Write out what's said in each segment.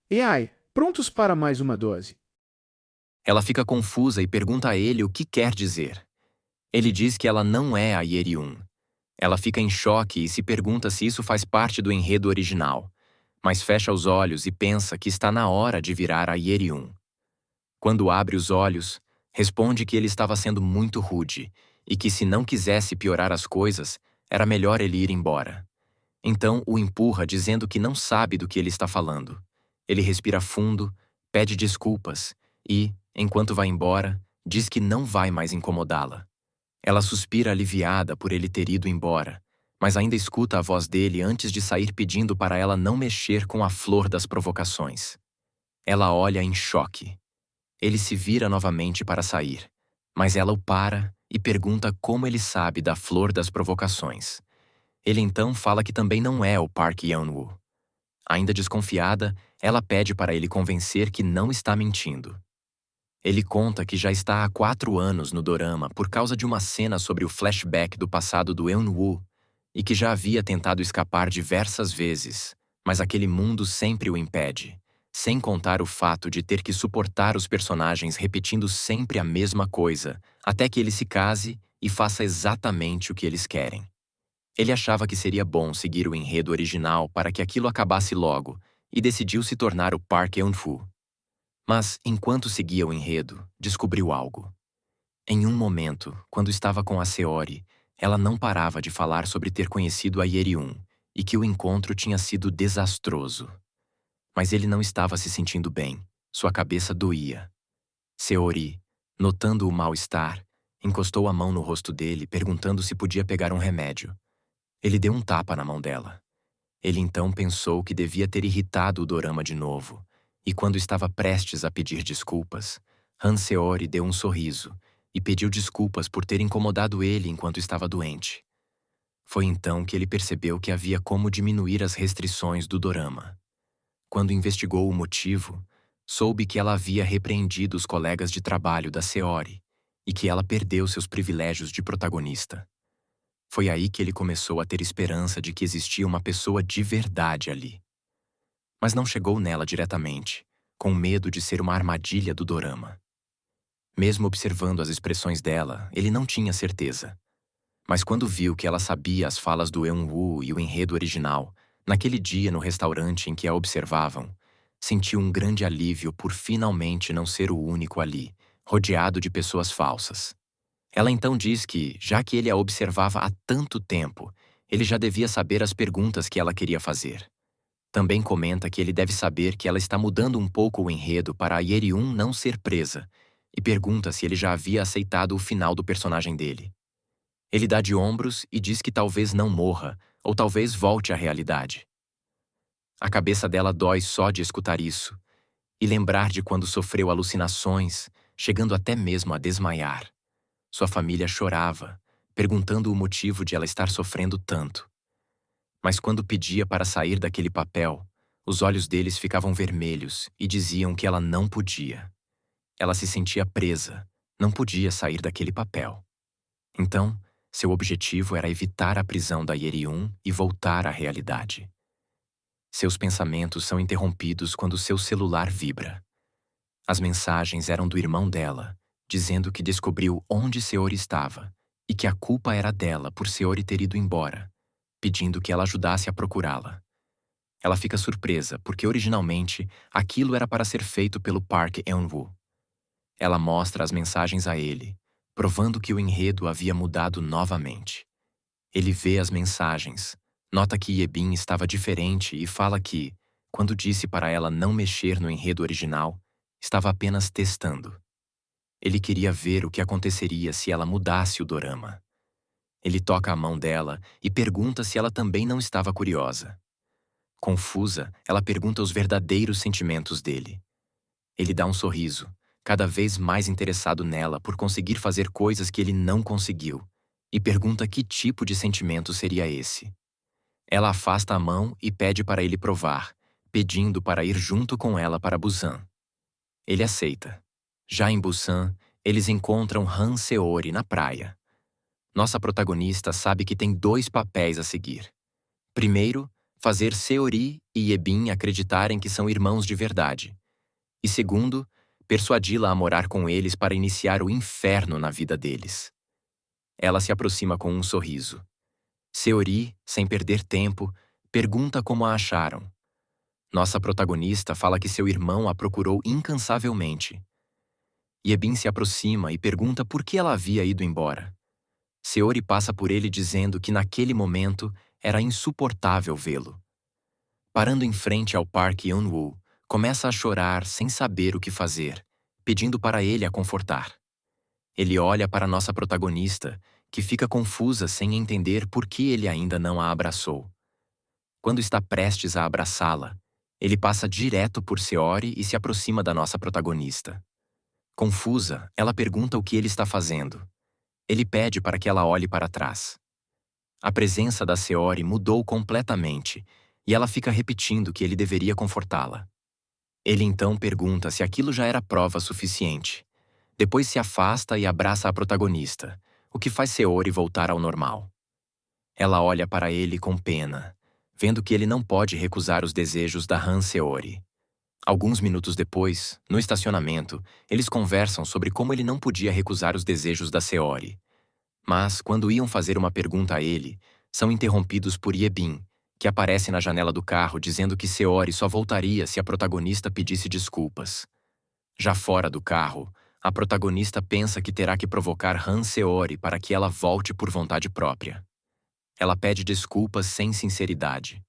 E ai, prontos para mais uma dose. Ela fica confusa e pergunta a ele o que quer dizer. Ele diz que ela não é a Yeriun. Ela fica em choque e se pergunta se isso faz parte do enredo original, mas fecha os olhos e pensa que está na hora de virar a Yeriun. Quando abre os olhos, responde que ele estava sendo muito rude e que se não quisesse piorar as coisas, era melhor ele ir embora. Então o empurra dizendo que não sabe do que ele está falando. Ele respira fundo, pede desculpas e, enquanto vai embora, diz que não vai mais incomodá-la. Ela suspira aliviada por ele ter ido embora, mas ainda escuta a voz dele antes de sair pedindo para ela não mexer com a flor das provocações. Ela olha em choque. Ele se vira novamente para sair, mas ela o para e pergunta como ele sabe da flor das provocações. Ele então fala que também não é o Park Yeon-woo. Ainda desconfiada, ela pede para ele convencer que não está mentindo. Ele conta que já está há 4 anos no dorama por causa de uma cena sobre o flashback do passado do Eun-woo e que já havia tentado escapar diversas vezes, mas aquele mundo sempre o impede, sem contar o fato de ter que suportar os personagens repetindo sempre a mesma coisa, até que ele se case e faça exatamente o que eles querem. Ele achava que seria bom seguir o enredo original para que aquilo acabasse logo e decidiu se tornar o Park Eun-woo. Mas, enquanto seguia o enredo, descobriu algo. Em um momento, quando estava com a Seori, ela não parava de falar sobre ter conhecido a Yeriun e que o encontro tinha sido desastroso. Mas ele não estava se sentindo bem, sua cabeça doía. Seori, notando o mal-estar, encostou a mão no rosto dele perguntando se podia pegar um remédio. Ele deu um tapa na mão dela. Ele então pensou que devia ter irritado o dorama de novo, e quando estava prestes a pedir desculpas, Han Seori deu um sorriso e pediu desculpas por ter incomodado ele enquanto estava doente. Foi então que ele percebeu que havia como diminuir as restrições do dorama. Quando investigou o motivo, soube que ela havia repreendido os colegas de trabalho da Seori e que ela perdeu seus privilégios de protagonista. Foi aí que ele começou a ter esperança de que existia uma pessoa de verdade ali. Mas não chegou nela diretamente, com medo de ser uma armadilha do dorama. Mesmo observando as expressões dela, ele não tinha certeza. Mas quando viu que ela sabia as falas do Eun-woo e o enredo original, naquele dia no restaurante em que a observavam, sentiu um grande alívio por finalmente não ser o único ali, rodeado de pessoas falsas. Ela então diz que, já que ele a observava há tanto tempo, ele já devia saber as perguntas que ela queria fazer. Também comenta que ele deve saber que ela está mudando um pouco o enredo para a Yeriun não ser presa, e pergunta se ele já havia aceitado o final do personagem dele. Ele dá de ombros e diz que talvez não morra, ou talvez volte à realidade. A cabeça dela dói só de escutar isso, e lembrar de quando sofreu alucinações, chegando até mesmo a desmaiar. Sua família chorava, perguntando o motivo de ela estar sofrendo tanto. Mas quando pedia para sair daquele papel, os olhos deles ficavam vermelhos e diziam que ela não podia. Ela se sentia presa, não podia sair daquele papel. Então, seu objetivo era evitar a prisão da Yeriun e voltar à realidade. Seus pensamentos são interrompidos quando seu celular vibra. As mensagens eram do irmão dela, dizendo que descobriu onde Seori estava e que a culpa era dela por Seori ter ido embora, pedindo que ela ajudasse a procurá-la. Ela fica surpresa porque originalmente aquilo era para ser feito pelo Park Eun-woo. Ela mostra as mensagens a ele, provando que o enredo havia mudado novamente. Ele vê as mensagens, nota que Yebin estava diferente e fala que, quando disse para ela não mexer no enredo original, estava apenas testando. Ele queria ver o que aconteceria se ela mudasse o dorama. Ele toca a mão dela e pergunta se ela também não estava curiosa. Confusa, ela pergunta os verdadeiros sentimentos dele. Ele dá um sorriso, cada vez mais interessado nela por conseguir fazer coisas que ele não conseguiu, e pergunta que tipo de sentimento seria esse. Ela afasta a mão e pede para ele provar, pedindo para ir junto com ela para Busan. Ele aceita. Já em Busan, eles encontram Han Seori na praia. Nossa protagonista sabe que tem 2 papéis a seguir. Primeiro, fazer Seori e Yebin acreditarem que são irmãos de verdade. E segundo, persuadi-la a morar com eles para iniciar o inferno na vida deles. Ela se aproxima com um sorriso. Seori, sem perder tempo, pergunta como a acharam. Nossa protagonista fala que seu irmão a procurou incansavelmente. Yebin se aproxima e pergunta por que ela havia ido embora. Seori passa por ele dizendo que naquele momento era insuportável vê-lo. Parando em frente ao Parque Yeonwoo, começa a chorar sem saber o que fazer, pedindo para ele a confortar. Ele olha para nossa protagonista, que fica confusa sem entender por que ele ainda não a abraçou. Quando está prestes a abraçá-la, ele passa direto por Seori e se aproxima da nossa protagonista. Confusa, ela pergunta o que ele está fazendo. Ele pede para que ela olhe para trás. A presença da Seori mudou completamente e ela fica repetindo que ele deveria confortá-la. Ele então pergunta se aquilo já era prova suficiente. Depois se afasta e abraça a protagonista, o que faz Seori voltar ao normal. Ela olha para ele com pena, vendo que ele não pode recusar os desejos da Han Seori. Alguns minutos depois, no estacionamento, eles conversam sobre como ele não podia recusar os desejos da Seori. Mas, quando iam fazer uma pergunta a ele, são interrompidos por Yebin, que aparece na janela do carro dizendo que Seori só voltaria se a protagonista pedisse desculpas. Já fora do carro, a protagonista pensa que terá que provocar Han Seori para que ela volte por vontade própria. Ela pede desculpas sem sinceridade.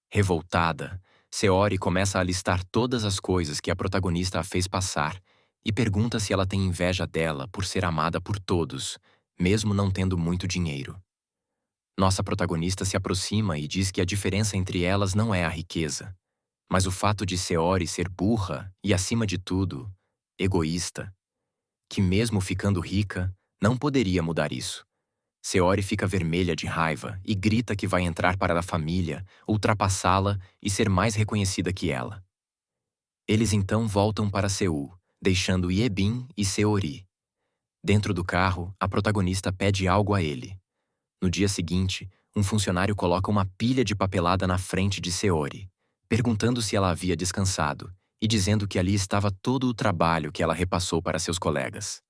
Revoltada, Seori começa a listar todas as coisas que a protagonista a fez passar e pergunta se ela tem inveja dela por ser amada por todos, mesmo não tendo muito dinheiro. Nossa protagonista se aproxima e diz que a diferença entre elas não é a riqueza, mas o fato de Seori ser burra e, acima de tudo, egoísta. Que mesmo ficando rica, não poderia mudar isso. Seori fica vermelha de raiva e grita que vai entrar para a família, ultrapassá-la e ser mais reconhecida que ela. Eles então voltam para Seul, deixando Yebin e Seori. Dentro do carro, a protagonista pede algo a ele. No dia seguinte, um funcionário coloca uma pilha de papelada na frente de Seori, perguntando se ela havia descansado e dizendo que ali estava todo o trabalho que ela repassou para seus colegas.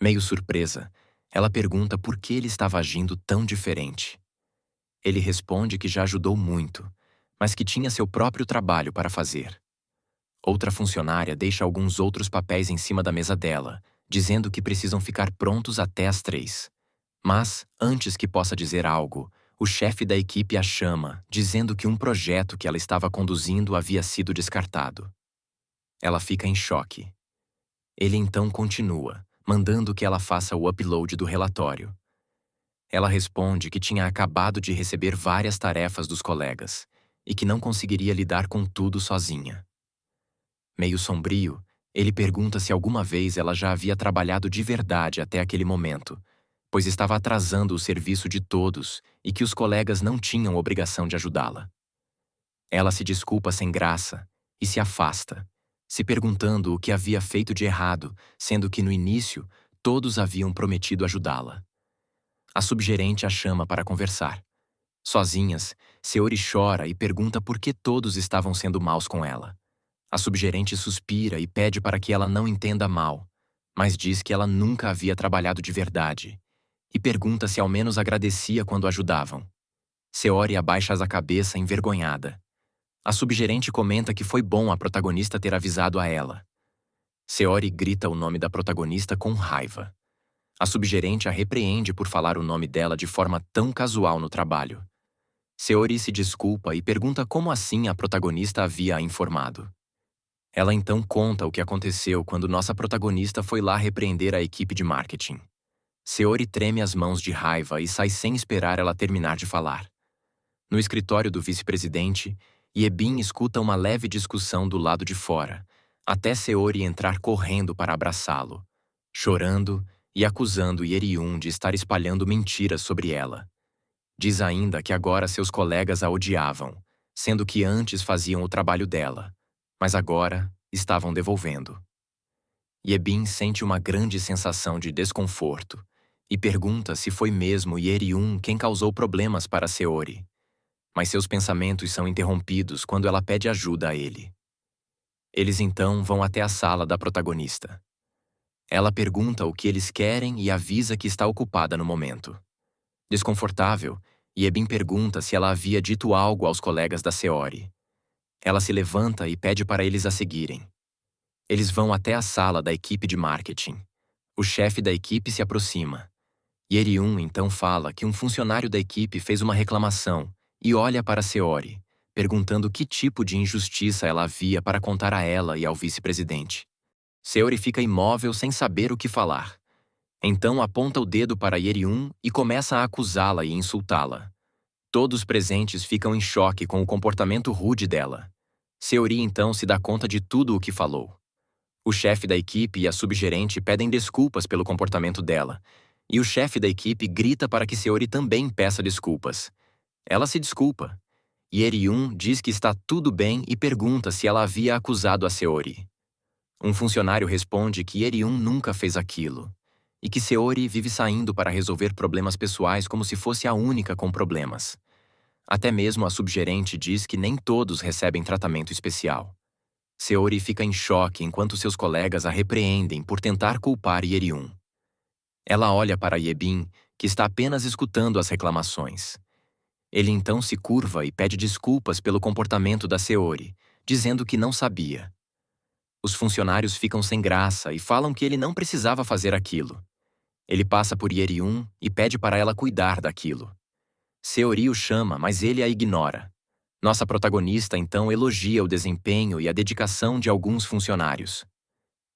Meio surpresa, ela pergunta por que ele estava agindo tão diferente. Ele responde que já ajudou muito, mas que tinha seu próprio trabalho para fazer. Outra funcionária deixa alguns outros papéis em cima da mesa dela, dizendo que precisam ficar prontos até às 3. Mas, antes que possa dizer algo, o chefe da equipe a chama, dizendo que um projeto que ela estava conduzindo havia sido descartado. Ela fica em choque. Ele então continua, mandando que ela faça o upload do relatório. Ela responde que tinha acabado de receber várias tarefas dos colegas e que não conseguiria lidar com tudo sozinha. Meio sombrio, ele pergunta se alguma vez ela já havia trabalhado de verdade até aquele momento, pois estava atrasando o serviço de todos e que os colegas não tinham obrigação de ajudá-la. Ela se desculpa sem graça e se afasta, se perguntando o que havia feito de errado, sendo que no início todos haviam prometido ajudá-la. A subgerente a chama para conversar. Sozinhas, Seori chora e pergunta por que todos estavam sendo maus com ela. A subgerente suspira e pede para que ela não entenda mal, mas diz que ela nunca havia trabalhado de verdade e pergunta se ao menos agradecia quando ajudavam. Seori abaixa a cabeça envergonhada. A subgerente comenta que foi bom a protagonista ter avisado a ela. Seori grita o nome da protagonista com raiva. A subgerente a repreende por falar o nome dela de forma tão casual no trabalho. Seori se desculpa e pergunta como assim a protagonista havia a informado. Ela então conta o que aconteceu quando nossa protagonista foi lá repreender a equipe de marketing. Seori treme as mãos de raiva e sai sem esperar ela terminar de falar. No escritório do vice-presidente, Yebin escuta uma leve discussão do lado de fora, até Seori entrar correndo para abraçá-lo, chorando e acusando Yeriun de estar espalhando mentiras sobre ela. Diz ainda que agora seus colegas a odiavam, sendo que antes faziam o trabalho dela, mas agora estavam devolvendo. Yebin sente uma grande sensação de desconforto e pergunta se foi mesmo Yeriun quem causou problemas para Seori. mas seus pensamentos são interrompidos quando ela pede ajuda a ele. Eles então vão até a sala da protagonista. Ela pergunta o que eles querem e avisa que está ocupada no momento. Desconfortável, Yebin pergunta se ela havia dito algo aos colegas da Seori. Ela se levanta e pede para eles a seguirem. Eles vão até a sala da equipe de marketing. O chefe da equipe se aproxima. Yeriun então fala que um funcionário da equipe fez uma reclamação e olha para Seori, perguntando que tipo de injustiça ela havia para contar a ela e ao vice-presidente. Seori fica imóvel sem saber o que falar. Então aponta o dedo para Yeriun e começa a acusá-la e insultá-la. Todos presentes ficam em choque com o comportamento rude dela. Seori então se dá conta de tudo o que falou. O chefe da equipe e a subgerente pedem desculpas pelo comportamento dela, e o chefe da equipe grita para que Seori também peça desculpas. Ela se desculpa. Yeriun diz que está tudo bem e pergunta se ela havia acusado a Seori. Um funcionário responde que Yeriun nunca fez aquilo, e que Seori vive saindo para resolver problemas pessoais como se fosse a única com problemas. Até mesmo a subgerente diz que nem todos recebem tratamento especial. Seori fica em choque enquanto seus colegas a repreendem por tentar culpar Yeriun. Ela olha para Yebin, que está apenas escutando as reclamações. Ele então se curva e pede desculpas pelo comportamento da Seori, dizendo que não sabia. Os funcionários ficam sem graça e falam que ele não precisava fazer aquilo. Ele passa por Yeriun e pede para ela cuidar daquilo. Seori o chama, mas ele a ignora. Nossa protagonista então elogia o desempenho e a dedicação de alguns funcionários.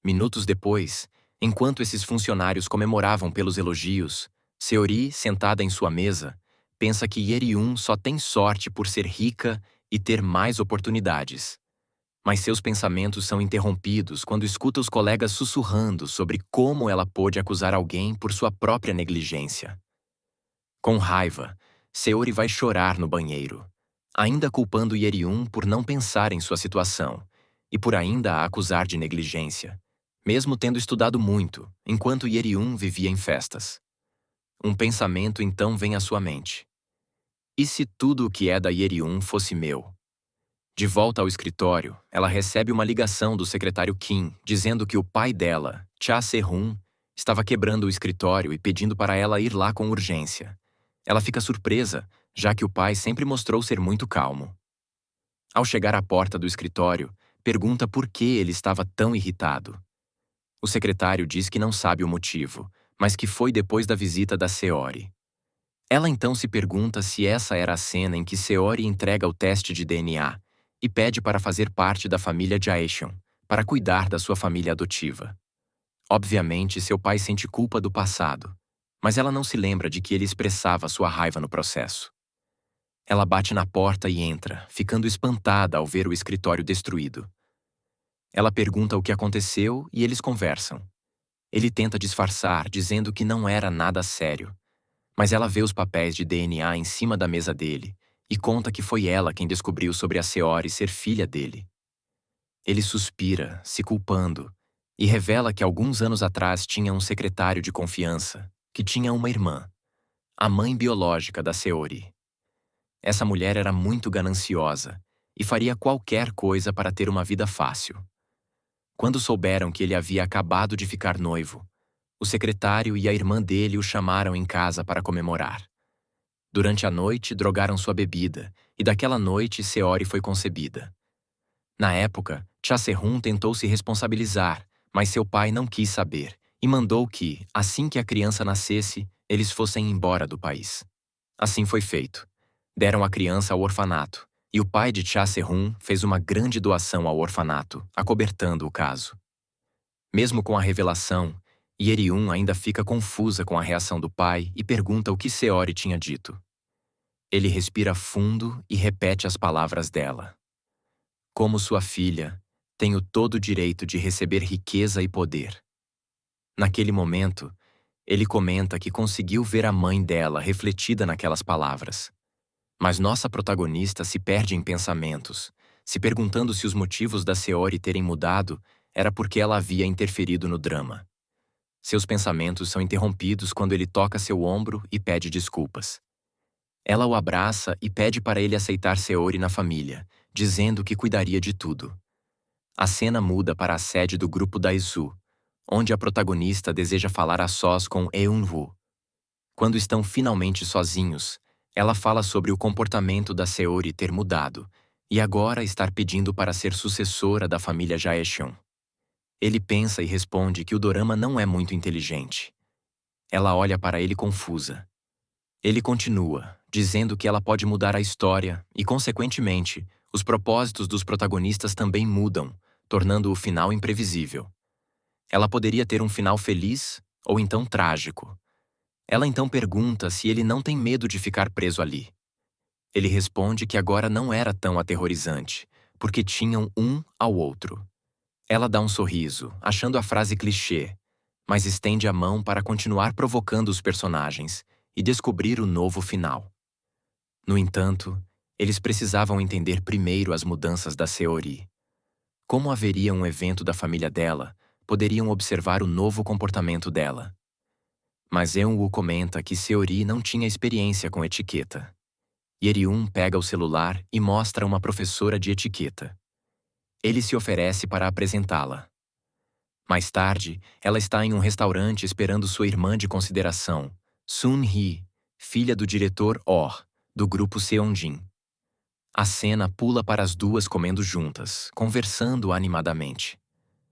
Minutos depois, enquanto esses funcionários comemoravam pelos elogios, Seori, sentada em sua mesa, pensa que Yeriun só tem sorte por ser rica e ter mais oportunidades. Mas seus pensamentos são interrompidos quando escuta os colegas sussurrando sobre como ela pôde acusar alguém por sua própria negligência. Com raiva, Seori vai chorar no banheiro, ainda culpando Yeriun por não pensar em sua situação e por ainda a acusar de negligência, mesmo tendo estudado muito, enquanto Yeriun vivia em festas. Um pensamento então vem à sua mente. E se tudo o que é da Yeriun fosse meu? De volta ao escritório, ela recebe uma ligação do secretário Kim, dizendo que o pai dela, Cha Se-hun, estava quebrando o escritório e pedindo para ela ir lá com urgência. Ela fica surpresa, já que o pai sempre mostrou ser muito calmo. Ao chegar à porta do escritório, pergunta por que ele estava tão irritado. O secretário diz que não sabe o motivo, mas que foi depois da visita da Seori. Ela então se pergunta se essa era a cena em que Seori entrega o teste de DNA e pede para fazer parte da família Jaehyun, para cuidar da sua família adotiva. Obviamente, seu pai sente culpa do passado, mas ela não se lembra de que ele expressava sua raiva no processo. Ela bate na porta e entra, ficando espantada ao ver o escritório destruído. Ela pergunta o que aconteceu e eles conversam. Ele tenta disfarçar, dizendo que não era nada sério, mas ela vê os papéis de DNA em cima da mesa dele e conta que foi ela quem descobriu sobre a Seori ser filha dele. Ele suspira, se culpando, e revela que alguns anos atrás tinha um secretário de confiança, que tinha uma irmã, a mãe biológica da Seori. Essa mulher era muito gananciosa e faria qualquer coisa para ter uma vida fácil. Quando souberam que ele havia acabado de ficar noivo, o secretário e a irmã dele o chamaram em casa para comemorar. Durante a noite, drogaram sua bebida, e daquela noite Seori foi concebida. Na época, Cha Se-hun tentou se responsabilizar, mas seu pai não quis saber, e mandou que, assim que a criança nascesse, eles fossem embora do país. Assim foi feito. Deram a criança ao orfanato, e o pai de Cha Se-hun fez uma grande doação ao orfanato, acobertando o caso. Mesmo com a revelação, Yeriun ainda fica confusa com a reação do pai e pergunta o que Seori tinha dito. Ele respira fundo e repete as palavras dela. Como sua filha, tenho todo o direito de receber riqueza e poder. Naquele momento, ele comenta que conseguiu ver a mãe dela refletida naquelas palavras. Mas nossa protagonista se perde em pensamentos, se perguntando se os motivos da Seori terem mudado era porque ela havia interferido no drama. Seus pensamentos são interrompidos quando ele toca seu ombro e pede desculpas. Ela o abraça e pede para ele aceitar Seori na família, dizendo que cuidaria de tudo. A cena muda para a sede do grupo da Isu, onde a protagonista deseja falar a sós com Eun-woo. Quando estão finalmente sozinhos, ela fala sobre o comportamento da Seori ter mudado e agora estar pedindo para ser sucessora da família Jaecheon. Ele pensa e responde que o dorama não é muito inteligente. Ela olha para ele confusa. Ele continua, dizendo que ela pode mudar a história e, consequentemente, os propósitos dos protagonistas também mudam, tornando o final imprevisível. Ela poderia ter um final feliz ou então trágico. Ela então pergunta se ele não tem medo de ficar preso ali. Ele responde que agora não era tão aterrorizante, porque tinham um ao outro. Ela dá um sorriso, achando a frase clichê, mas estende a mão para continuar provocando os personagens e descobrir o novo final. No entanto, eles precisavam entender primeiro as mudanças da Seori. Como haveria um evento da família dela, poderiam observar o novo comportamento dela. Mas Eun-woo comenta que Seori não tinha experiência com etiqueta. Yeryun pega o celular e mostra uma professora de etiqueta. Ele se oferece para apresentá-la. Mais tarde, ela está em um restaurante esperando sua irmã de consideração, Sun-hee, filha do diretor Oh, do grupo Seonjin. A cena pula para as duas comendo juntas, conversando animadamente.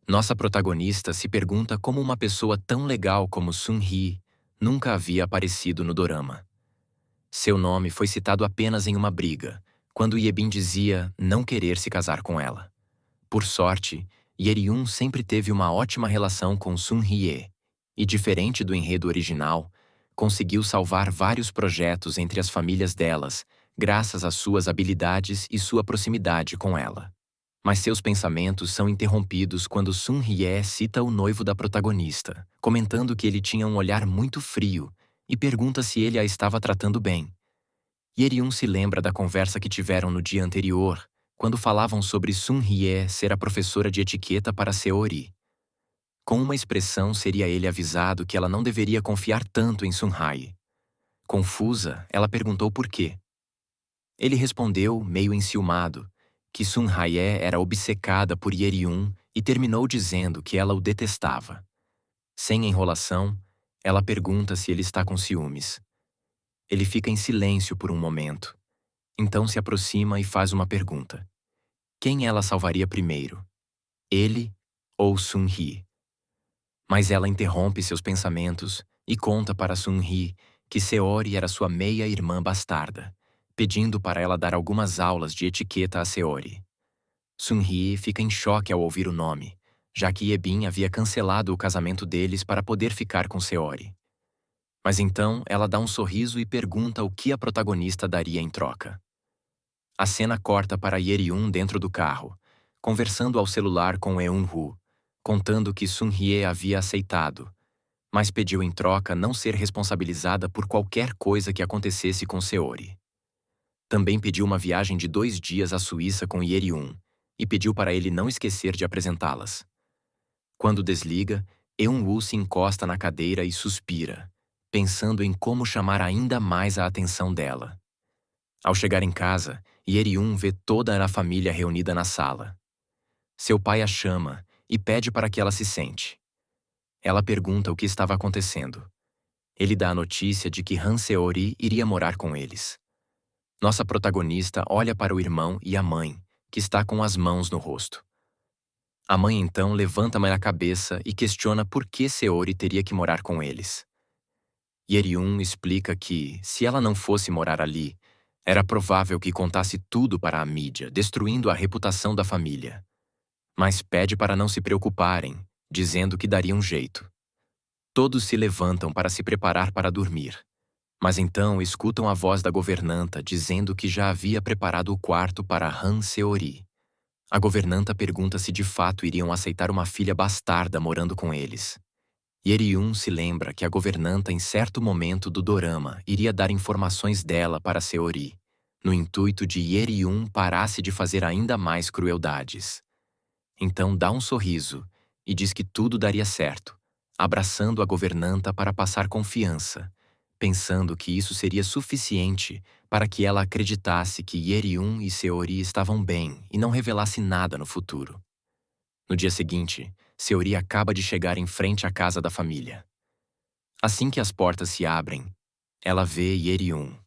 Nossa protagonista se pergunta como uma pessoa tão legal como Sun-hee nunca havia aparecido no dorama. Seu nome foi citado apenas em uma briga, quando Yebin dizia não querer se casar com ela. Por sorte, Yeryun sempre teve uma ótima relação com Sun-hye, e diferente do enredo original, conseguiu salvar vários projetos entre as famílias delas, graças às suas habilidades e sua proximidade com ela. Mas seus pensamentos são interrompidos quando Sun-hye cita o noivo da protagonista, comentando que ele tinha um olhar muito frio e pergunta se ele a estava tratando bem. Yeryun se lembra da conversa que tiveram no dia anterior, quando falavam sobre Sun-hye ser a professora de etiqueta para Seori. Com uma expressão seria ele avisado que ela não deveria confiar tanto em Sun-hae. Confusa, ela perguntou por quê. Ele respondeu, meio enciumado, que Sun-hae era obcecada por Yeryun e terminou dizendo que ela o detestava. Sem enrolação, ela pergunta se ele está com ciúmes. Ele fica em silêncio por um momento. Então se aproxima e faz uma pergunta. Quem ela salvaria primeiro? Ele ou Sun-hee? Mas ela interrompe seus pensamentos e conta para Sun-hee que Seori era sua meia-irmã bastarda, pedindo para ela dar algumas aulas de etiqueta a Seori. Sun-hee fica em choque ao ouvir o nome, já que Yebin havia cancelado o casamento deles para poder ficar com Seori. Mas então ela dá um sorriso e pergunta o que a protagonista daria em troca. A cena corta para Yeryun dentro do carro, conversando ao celular com Eun-woo, contando que Sun-hye havia aceitado, mas pediu em troca não ser responsabilizada por qualquer coisa que acontecesse com Seori. Também pediu uma viagem de 2 dias à Suíça com Yeryun e pediu para ele não esquecer de apresentá-las. Quando desliga, Eun-woo se encosta na cadeira e suspira, pensando em como chamar ainda mais a atenção dela. Ao chegar em casa, Yeryun vê toda a família reunida na sala. Seu pai a chama e pede para que ela se sente. Ela pergunta o que estava acontecendo. Ele dá a notícia de que Han Seori iria morar com eles. Nossa protagonista olha para o irmão e a mãe, que está com as mãos no rosto. A mãe então levanta a cabeça e questiona por que Seori teria que morar com eles. Yeryun explica que, se ela não fosse morar ali, era provável que contasse tudo para a mídia, destruindo a reputação da família. Mas pede para não se preocuparem, dizendo que daria um jeito. Todos se levantam para se preparar para dormir. Mas então escutam a voz da governanta dizendo que já havia preparado o quarto para Han Seori. A governanta pergunta se de fato iriam aceitar uma filha bastarda morando com eles. Yeryun se lembra que a governanta em certo momento do dorama iria dar informações dela para Seori, no intuito de Yeryun parasse de fazer ainda mais crueldades. Então dá um sorriso e diz que tudo daria certo, abraçando a governanta para passar confiança, pensando que isso seria suficiente para que ela acreditasse que Yeriun e Seori estavam bem e não revelasse nada no futuro. No dia seguinte, Seori acaba de chegar em frente à casa da família. Assim que as portas se abrem, ela vê Yeriun,